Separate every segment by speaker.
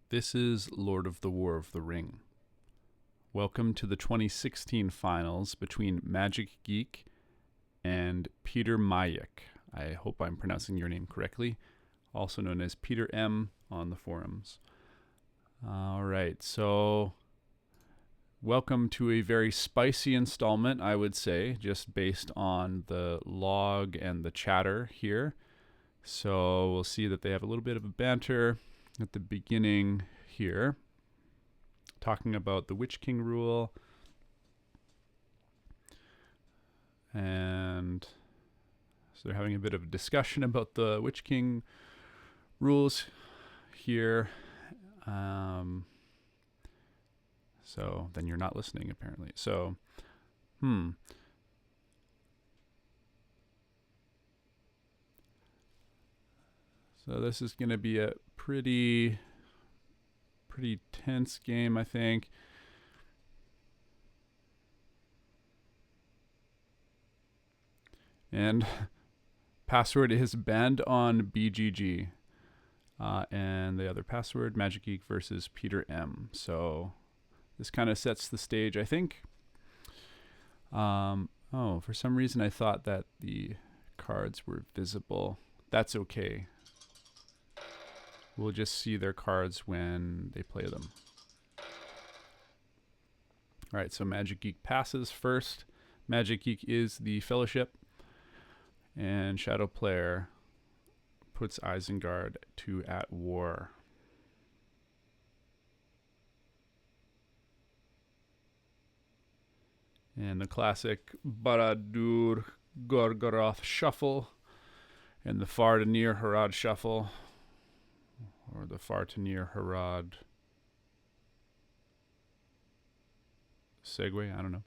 Speaker 1: This is Lord of the War of the Ring. Welcome to the 2016 finals between Magic Geek and PeterM. I hope I'm pronouncing your name correctly, also known as PeterM on the forums. All right, so welcome to a very spicy installment, I would say, just based on the log and the chatter here. So we'll see that they have a little bit of a banter at the beginning here, talking about the Witch King rule, and so they're having a bit of a discussion about the Witch King rules here. So then you're not listening, apparently. So, So this is going to be a pretty tense game, I think. And password is banned on BGG. And the other password, Magic Geek versus PeterM. So this kind of sets the stage, I think. For some reason I thought that the cards were visible. That's okay. We'll just see their cards when they play them. All right, so Magic Geek passes first. Magic Geek is the Fellowship, and Shadow Player puts Isengard to at war. And the classic Baradur Gorgoroth shuffle, and the far to near Harad shuffle, or the far to near Harad segue, I don't know.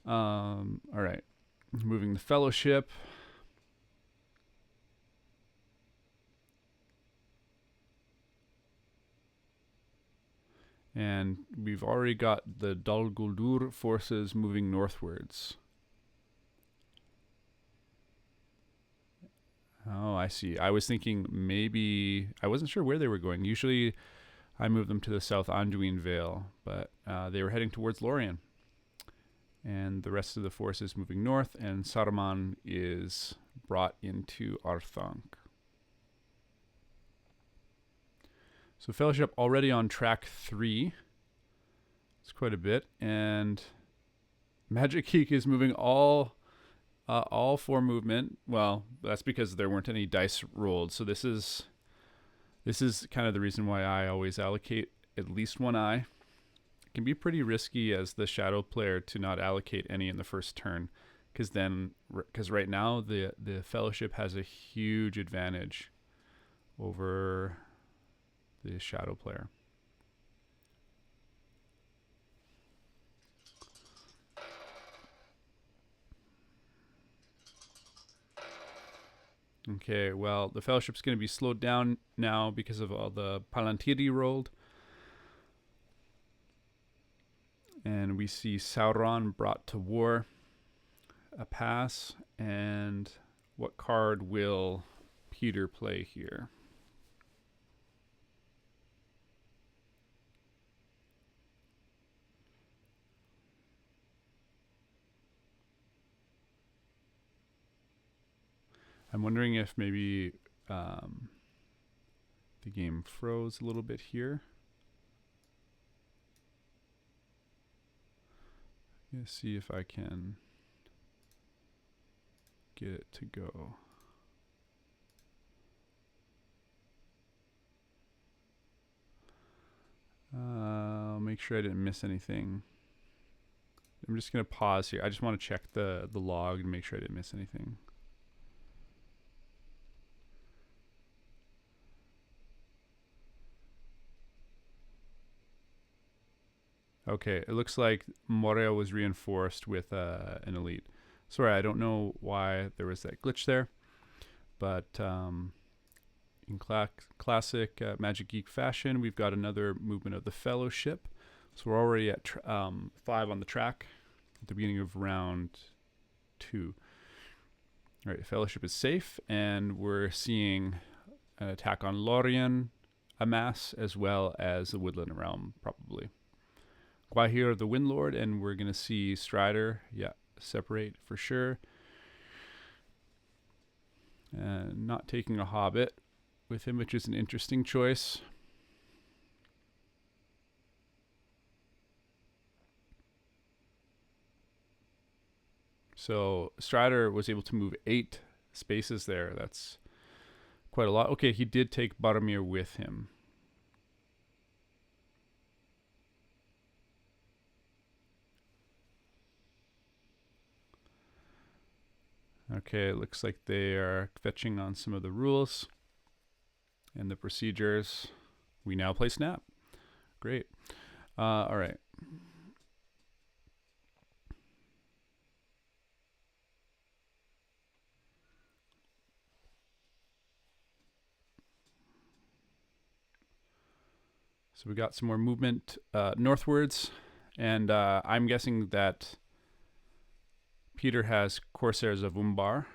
Speaker 1: All right, moving the Fellowship. And we've already got the Dol Guldur forces moving northwards. Oh, I see. I was thinking maybe, I wasn't sure where they were going. Usually I move them to the South Anduin Vale, but they were heading towards Lorien. And the rest of the forces moving north, and Saruman is brought into Arthanc. So Fellowship already on track 3. It's quite a bit. And Magic Geek is moving all 4 movement. Well, that's because there weren't any dice rolled. So this is kind of the reason why I always allocate at least 1 eye. It can be pretty risky as the Shadow Player to not allocate any in the first turn, because right now the Fellowship has a huge advantage over the Shadow Player. Okay, well, the Fellowship's going to be slowed down now because of all the Palantiri rolled. And we see Sauron brought to war, a pass, and what card will Peter play here? I'm wondering if maybe the game froze a little bit here. Let's see if I can get it to go. I'll make sure I didn't miss anything. I'm just going to pause here. I just want to check the log and make sure I didn't miss anything. Okay, it looks like Moria was reinforced with an elite. Sorry, I don't know why there was that glitch there, but in classic Magic Geek fashion, we've got another movement of the Fellowship. So we're already at 5 on the track at the beginning of round 2. All right, Fellowship is safe, and we're seeing an attack on Lorien, amass, as well as the Woodland Realm, probably. Gwahir the Windlord, and we're going to see Strider, separate for sure. And not taking a Hobbit with him, which is an interesting choice. So Strider was able to move 8 spaces there. That's quite a lot. Okay, he did take Boromir with him. Okay, it looks like they are fetching on some of the rules and the procedures. We now play Snap. Great. All right. So we got some more movement northwards, and I'm guessing that Peter has Corsairs of Umbar.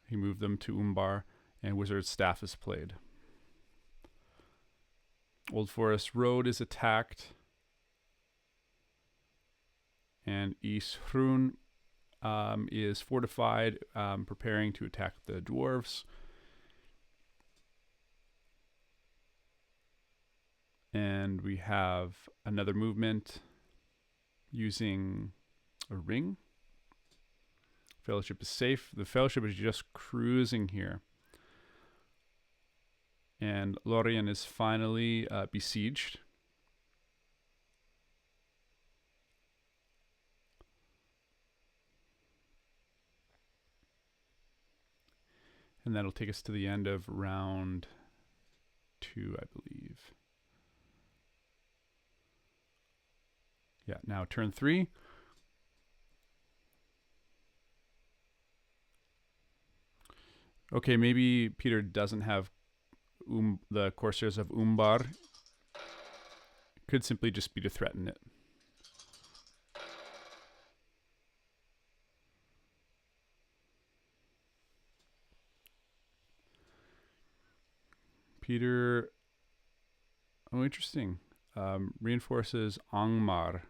Speaker 1: He moved them to Umbar, and Wizard's Staff is played. Old Forest Road is attacked, and East Hrun is fortified, preparing to attack the dwarves. And we have another movement using a ring. Fellowship is safe. The Fellowship is just cruising here. And Lorien is finally besieged. And that'll take us to the end of round 2, I believe. Yeah, now turn 3. Okay, maybe Peter doesn't have the Corsairs of Umbar. Could simply just be to threaten it. Peter, oh, interesting. Reinforces Angmar.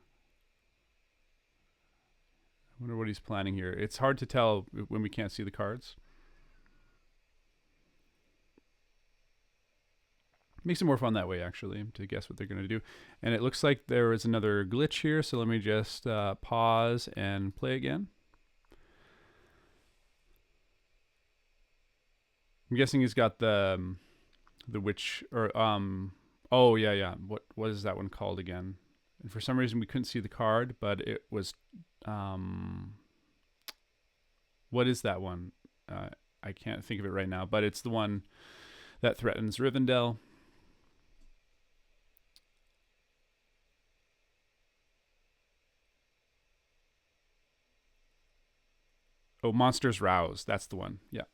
Speaker 1: I wonder what he's planning here. It's hard to tell when we can't see the cards. Makes it more fun that way, actually, to guess what they're going to do. And it looks like there is another glitch here, so let me just pause and play again. I'm guessing he's got the witch, or oh yeah. What is that one called again? And for some reason we couldn't see the card, but it was what is that one? I can't think of it right now, but it's the one that threatens Rivendell. Oh, Monsters Rouse. That's the one. Yeah.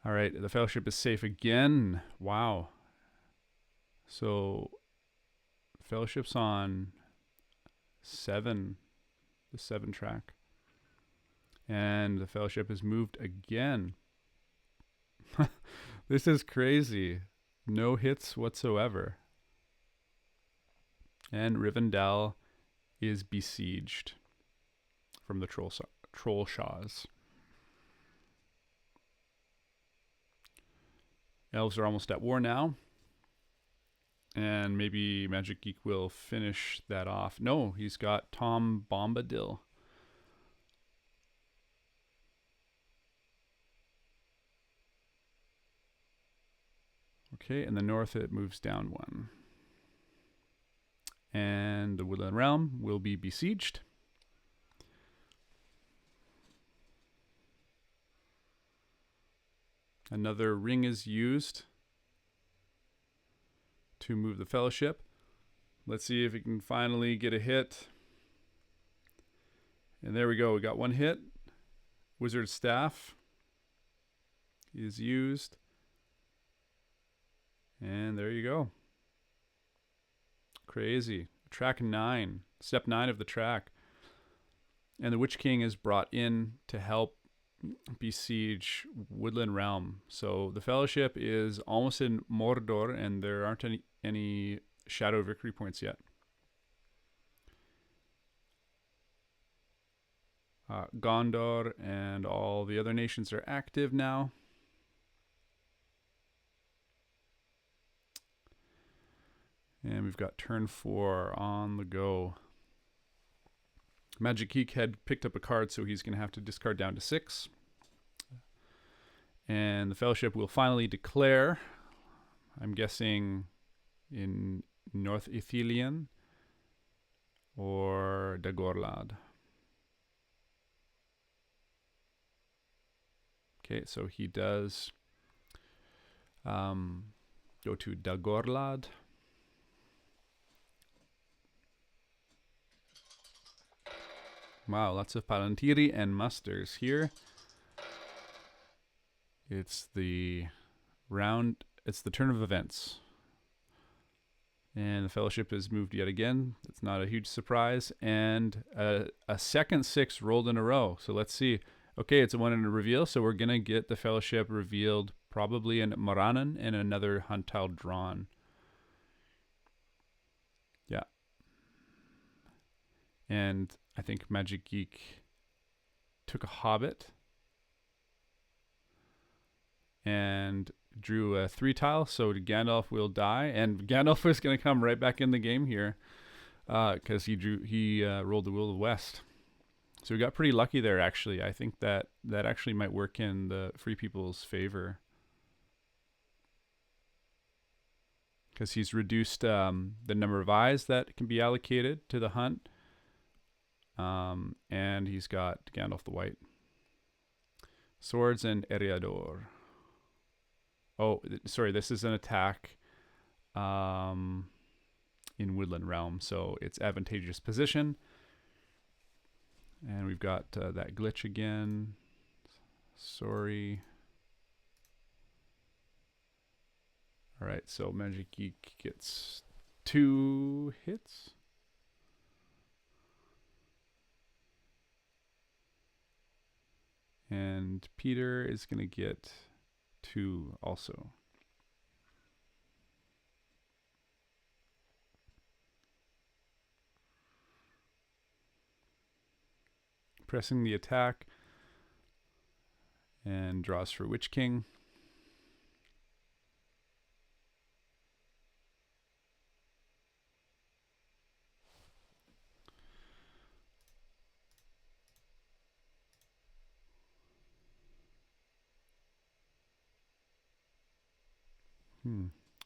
Speaker 1: All right. The Fellowship is safe again. Wow. So, Fellowship's on 7, the 7 track. And the Fellowship is moved again. This is crazy. No hits whatsoever. And Rivendell is besieged from the troll shaws. Elves are almost at war now. And maybe Magic Geek will finish that off. No, he's got Tom Bombadil. Okay, in the north it moves down 1. And the Woodland Realm will be besieged. Another ring is used to move the Fellowship. Let's see if we can finally get a hit. And there we go. We got 1 hit. Wizard's Staff is used. And there you go. Crazy. Track 9. Step 9 of the track. And the Witch King is brought in to help besiege Woodland Realm. So the Fellowship is almost in Mordor, and there aren't any shadow victory points yet. Gondor and all the other nations are active now. And we've got turn 4 on the go. Magic Geek had picked up a card, so he's going to have to discard down to 6. And the Fellowship will finally declare, I'm guessing in North Ithilien or Dagorlad. Okay, so he does go to Dagorlad. Wow, lots of Palantiri and Musters here. It's the turn of events. And the Fellowship has moved yet again. It's not a huge surprise. And a second 6 rolled in a row. So let's see. Okay, it's a 1 in a reveal. So we're going to get the Fellowship revealed probably in Moranen and another hunt tile drawn. Yeah. And I think Magic Geek took a Hobbit and drew a 3 tile, so Gandalf will die, and Gandalf is going to come right back in the game here because he rolled the Will of the West. So we got pretty lucky there, actually. I think that actually might work in the Free People's favor because he's reduced the number of eyes that can be allocated to the hunt, and he's got Gandalf the White. Swords and Eriador. Oh, sorry, this is an attack in Woodland Realm, so it's advantageous position. And we've got that glitch again. Sorry. All right, so Magic Geek gets 2 hits. And Peter is going to get 2 also. Pressing the attack and draws for Witch King.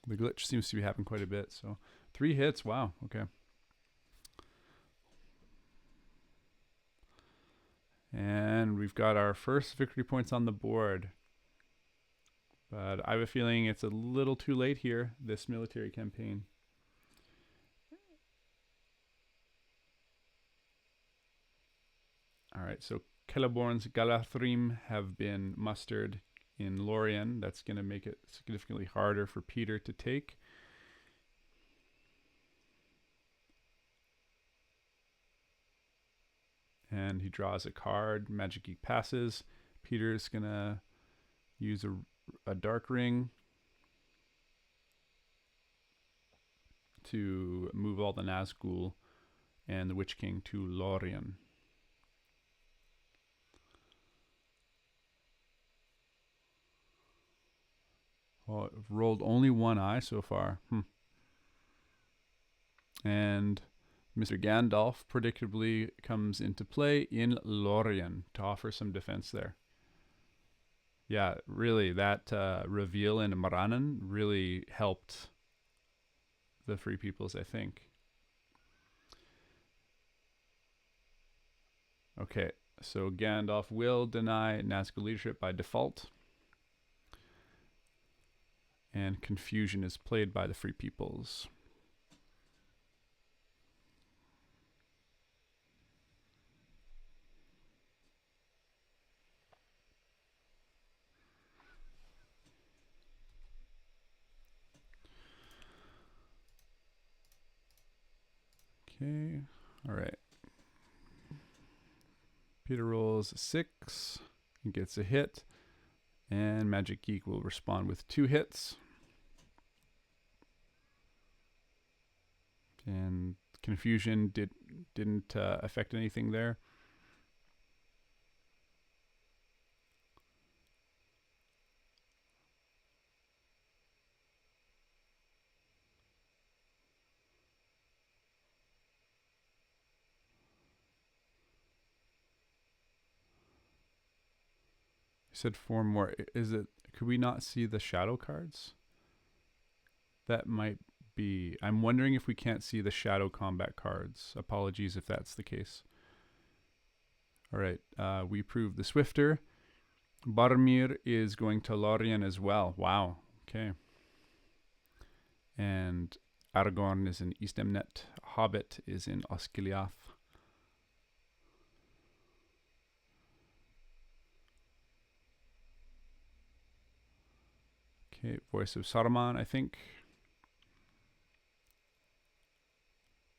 Speaker 1: The glitch seems to be happening quite a bit. So 3 hits. Wow. Okay. And we've got our first victory points on the board. But I have a feeling it's a little too late here, this military campaign. All right, so Celeborn's Galathrim have been mustered in Lorien. That's going to make it significantly harder for Peter to take. And he draws a card. Magic Geek passes. Peter's going to use a Dark Ring to move all the Nazgul and the Witch King to Lorien. Well, I've rolled only 1 eye so far. And Mr. Gandalf predictably comes into play in Lorien to offer some defense there. Yeah, really, that reveal in Moranen really helped the Free Peoples, I think. Okay, so Gandalf will deny Nazgul leadership by default. And Confusion is played by the Free Peoples. Okay, all right. Peter rolls 6. He gets a hit, and Magic Geek will respond with 2 hits. And confusion didn't affect anything there. I said 4 more. Is it? Could we not see the shadow cards? That might be. I'm wondering if we can't see the shadow combat cards. Apologies if that's the case. All right. We proved the Swifter. Boromir is going to Lorien as well. Wow. Okay. And Aragorn is in Westemnet. Hobbit is in Osgiliath. Okay, Voice of Saruman, I think.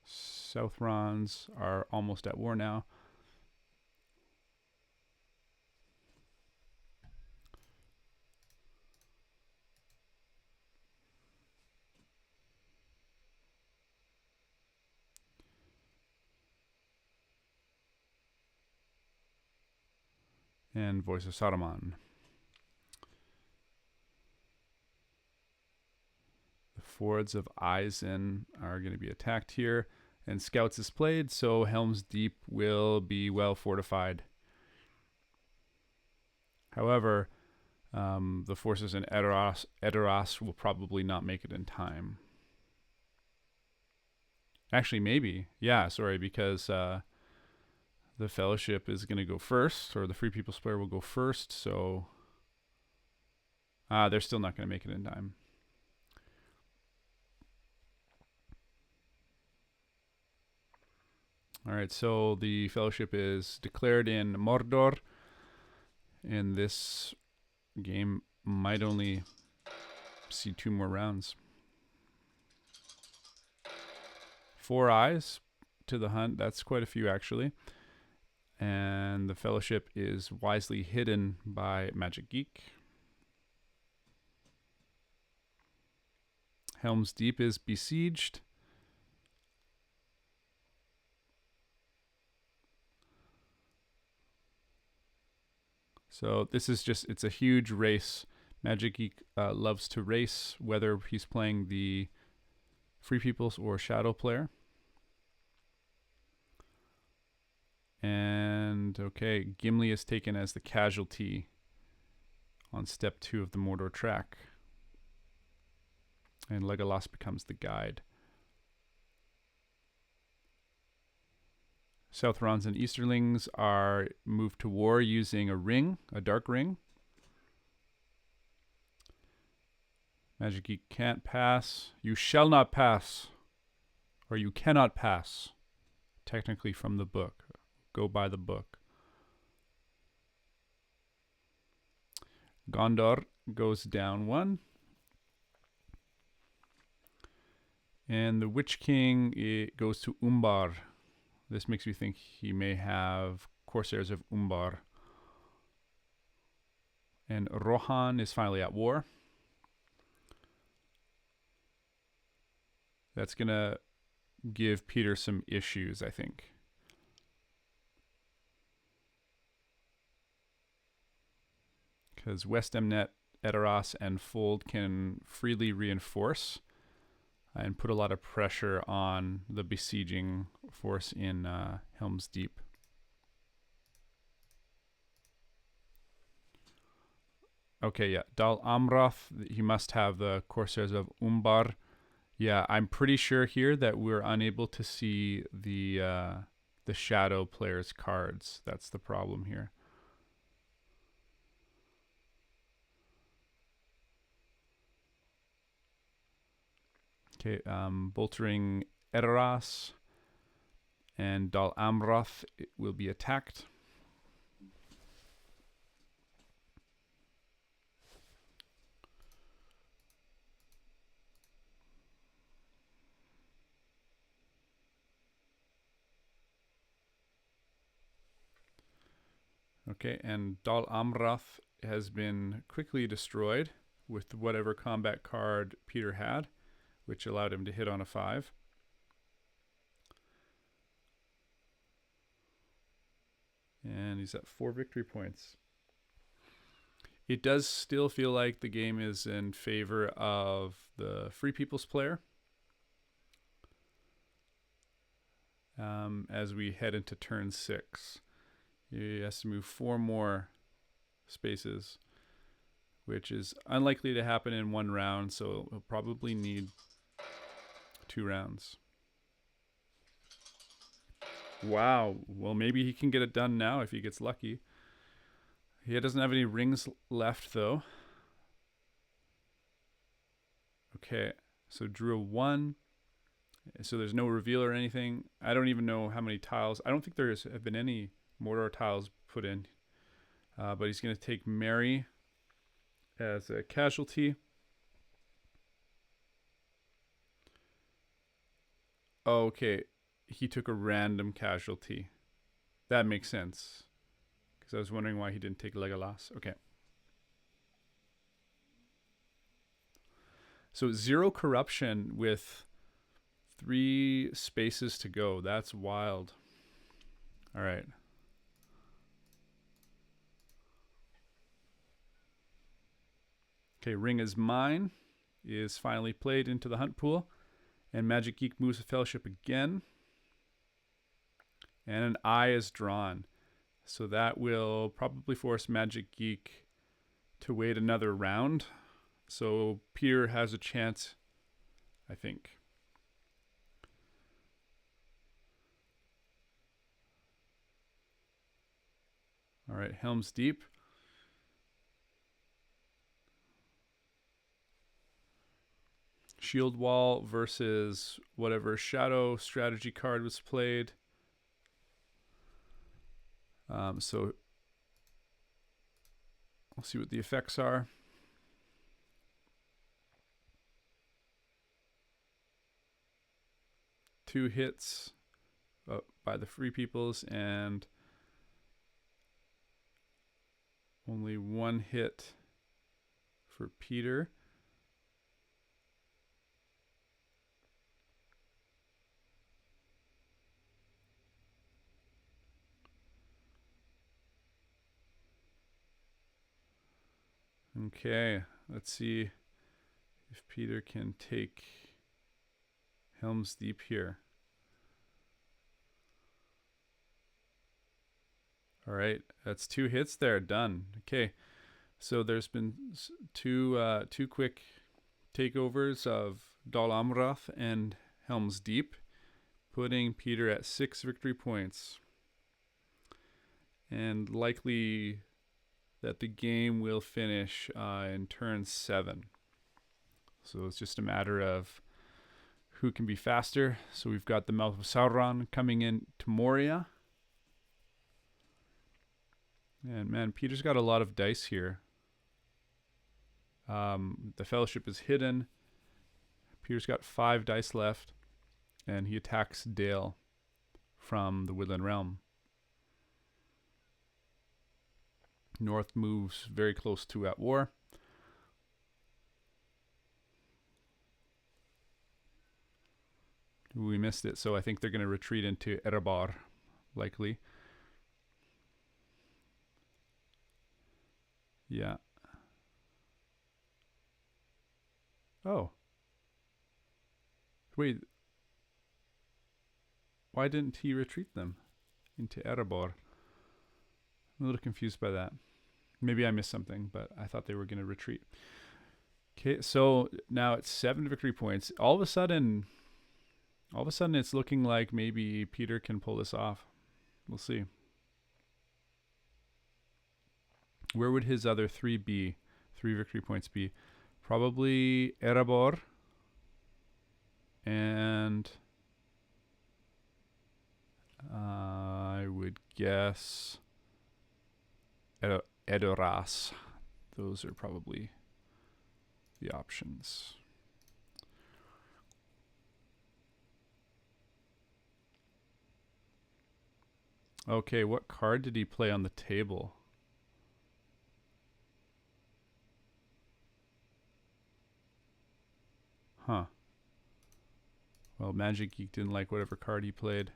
Speaker 1: Southrons are almost at war now. And Voice of Saruman. The Fords of Eisen are going to be attacked here. And Scouts is played, so Helm's Deep will be well fortified. However, the forces in Edoras will probably not make it in time. Actually, maybe. Yeah, sorry, because the Fellowship is going to go first, or the Free People's player will go first, so they're still not going to make it in time. All right, so the Fellowship is declared in Mordor, and this game might only see 2 more rounds. 4 eyes to the hunt. That's quite a few, actually. And the Fellowship is wisely hidden by Magic Geek. Helm's Deep is besieged. So this is just, it's a huge race. Magic Geek loves to race, whether he's playing the Free Peoples or Shadow player. And okay, Gimli is taken as the casualty on step 2 of the Mordor track. And Legolas becomes the guide. Southrons and Easterlings are moved to war using a ring, a dark ring. Magic Geek can't pass. You shall not pass. Or you cannot pass. Technically from the book. Go by the book. Gondor goes down 1. And the Witch King, it goes to Umbar. This makes me think he may have Corsairs of Umbar. And Rohan is finally at war. That's going to give Peter some issues, I think. Because Westemnet, Edoras, and Fold can freely reinforce and put a lot of pressure on the besieging force in Helm's Deep. Okay, yeah. Dal Amroth, he must have the Corsairs of Umbar. Yeah, I'm pretty sure here that we're unable to see the Shadow player's cards. That's the problem here. Okay, Boltering Edoras and Dal Amroth will be attacked. Okay, and Dal Amrath has been quickly destroyed with whatever combat card Peter had, which allowed him to hit on a 5. And he's at 4 victory points. It does still feel like the game is in favor of the Free People's player. As we head into turn 6. He has to move 4 more spaces, which is unlikely to happen in 1 round, so he'll probably need 2 rounds. Wow. Well, maybe he can get it done now if he gets lucky. He doesn't have any rings left, though. Okay, so drew a 1. So there's no reveal or anything. I don't even know how many tiles. I don't think there have been any Mordor tiles put in. But he's going to take Mary as a casualty. Okay, he took a random casualty. That makes sense. Because I was wondering why he didn't take Legolas. Okay. So 0 corruption with 3 spaces to go. That's wild. All right. Okay, Ring is Mine is finally played into the hunt pool. And Magic Geek moves to Fellowship again. And an eye is drawn. So that will probably force Magic Geek to wait another round. So Peter has a chance, I think. All right, Helm's Deep. Shield Wall versus whatever Shadow strategy card was played. So we'll see what the effects are. Two hits by the Free Peoples and only 1 hit for Peter. Okay, let's see if Peter can take Helm's Deep here. All right, that's 2 hits there, done. Okay, so there's been two quick takeovers of Dal Amrath and Helm's Deep, putting Peter at 6 victory points. And likely that the game will finish in turn 7. So it's just a matter of who can be faster. So we've got the Mouth of Sauron coming in to Moria. And man, Peter's got a lot of dice here. The Fellowship is hidden. Peter's got 5 dice left. And he attacks Dale from the Woodland Realm. North moves very close to at war. We missed it, so I think they're going to retreat into Erebor, likely. Yeah. Oh. Wait. Why didn't he retreat them into Erebor? I'm a little confused by that. Maybe I missed something, but I thought they were going to retreat. Okay, so now it's 7 victory points. All of a sudden it's looking like maybe Peter can pull this off. We'll see. Where would his other 3 be? 3 victory points be? Probably Erebor. And I would guess Edoras. Those are probably the options. Okay, what card did he play on the table? Huh. Well, Magic Geek didn't like whatever card he played.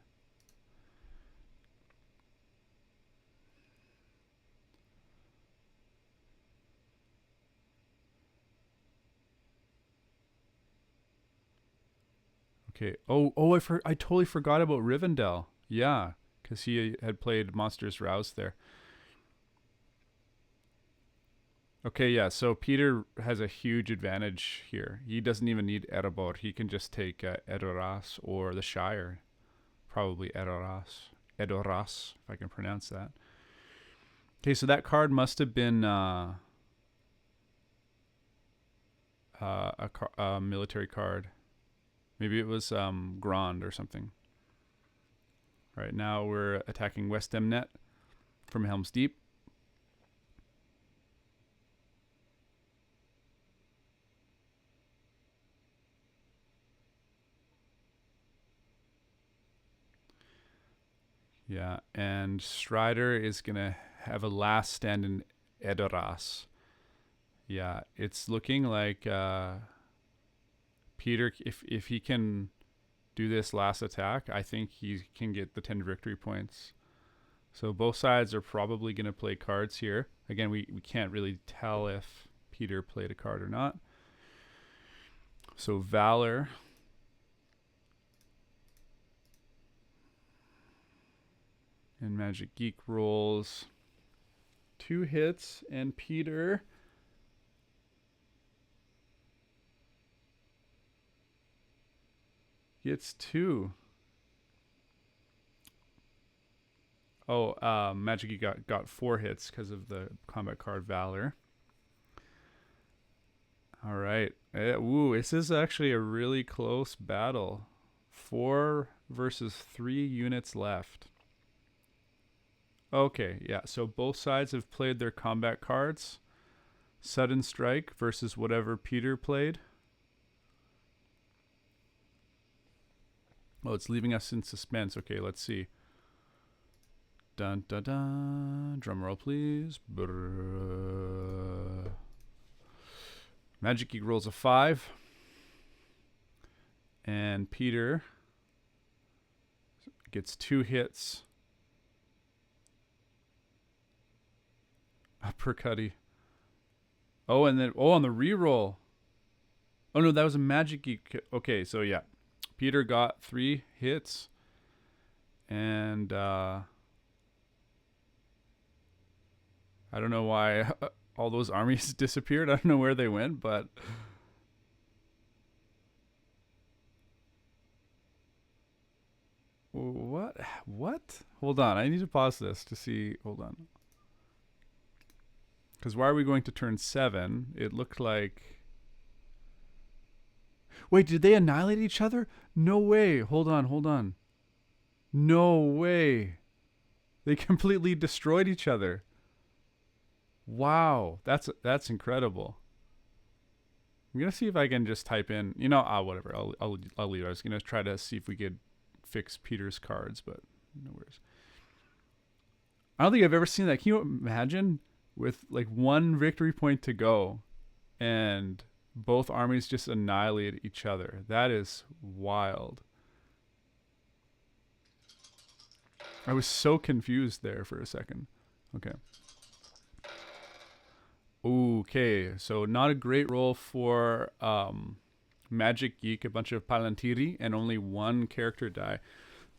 Speaker 1: Okay. I totally forgot about Rivendell. Yeah, because he had played Monsters Roused there. Okay, yeah. So Peter has a huge advantage here. He doesn't even need Erebor. He can just take Edoras or the Shire. Probably Edoras. Edoras, if I can pronounce that. Okay, so that card must have been a military card. Maybe it was Grand or something. All right, now we're attacking Westemnet from Helm's Deep. Yeah, and Strider is going to have a last stand in Edoras. Yeah, it's looking like Peter, if he can do this last attack, I think he can get the 10 victory points. So both sides are probably going to play cards here. Again, we can't really tell if Peter played a card or not. So Valor. And Magic Geek rolls 2 hits, and Peter gets 2. Oh, Magic Geek got 4 hits because of the combat card Valor. All right. Ooh, this is actually a really close battle. 4 versus 3 units left. Okay, yeah. So both sides have played their combat cards. Sudden Strike versus whatever Peter played. Oh, it's leaving us in suspense. Okay, let's see. Dun dun dun. Drum roll, please. Brrr. Magic Geek rolls a 5. And Peter gets 2 hits. Uppercutty. Oh, and then on the reroll. Oh no, that was a Magic Geek. Okay, so yeah, Peter got 3 hits, and I don't know why all those armies disappeared. I don't know where they went, but what? Hold on, I need to pause this to see. Hold on. Because why are we going to turn 7? It looked like... Wait, did they annihilate each other? No way. Hold on. No way. They completely destroyed each other. Wow, that's incredible. I'm gonna see if I can just type in, whatever. I'll leave. I was gonna try to see if we could fix Peter's cards, but no worries. I don't think I've ever seen that. Can you imagine? With like 1 victory point to go and both armies just annihilate each other. That is wild. I was so confused there for a second. Okay. Okay, so not a great roll for Magic Geek, a bunch of Palantiri, and only 1 character die.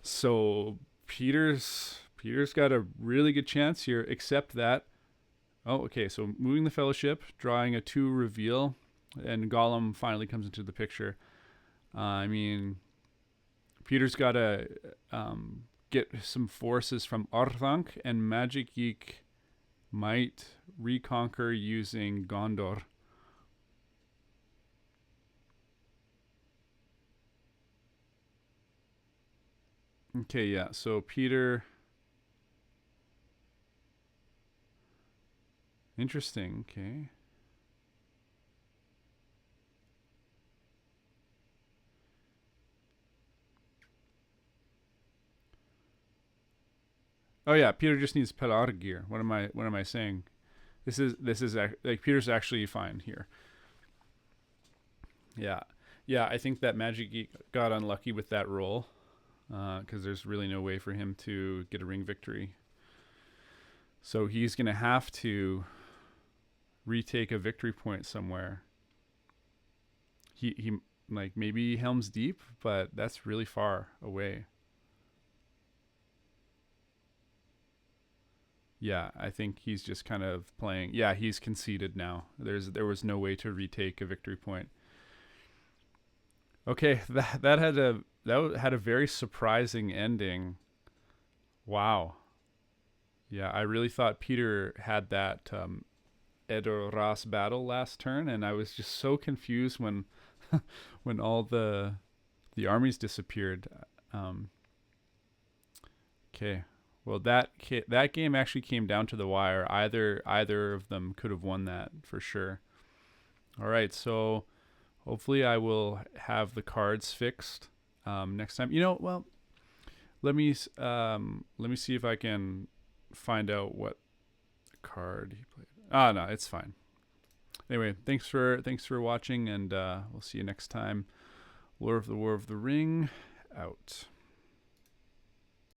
Speaker 1: So Peter's got a really good chance here, except that... Oh, okay, so moving the Fellowship, drawing a 2 reveal, and Gollum finally comes into the picture. Peter's got to get some forces from Orthanc, and Magic Geek might reconquer using Gondor. Okay, yeah, so Peter... Interesting, okay. Oh yeah, Peter just needs Pelargir. What am I saying? This is like Peter's actually fine here. Yeah. Yeah, I think that Magic Geek got unlucky with that roll because there's really no way for him to get a ring victory. So he's going to have to retake a victory point somewhere. He like maybe Helm's Deep, but that's really far away. Yeah, I think he's just kind of playing. Yeah, he's conceded now. There was no way to retake a victory point. Okay, that had a very surprising ending. Wow. Yeah, I really thought Peter had that Edoras battle last turn, and I was just so confused when when all the armies disappeared. Um, okay, well that game actually came down to the wire. Either of them could have won that for sure. All right, so hopefully I will have the cards fixed next time. Well, let me see if I can find out what card he played. No, it's fine. Anyway, thanks for watching, and we'll see you next time. Lord of the War of the Ring out.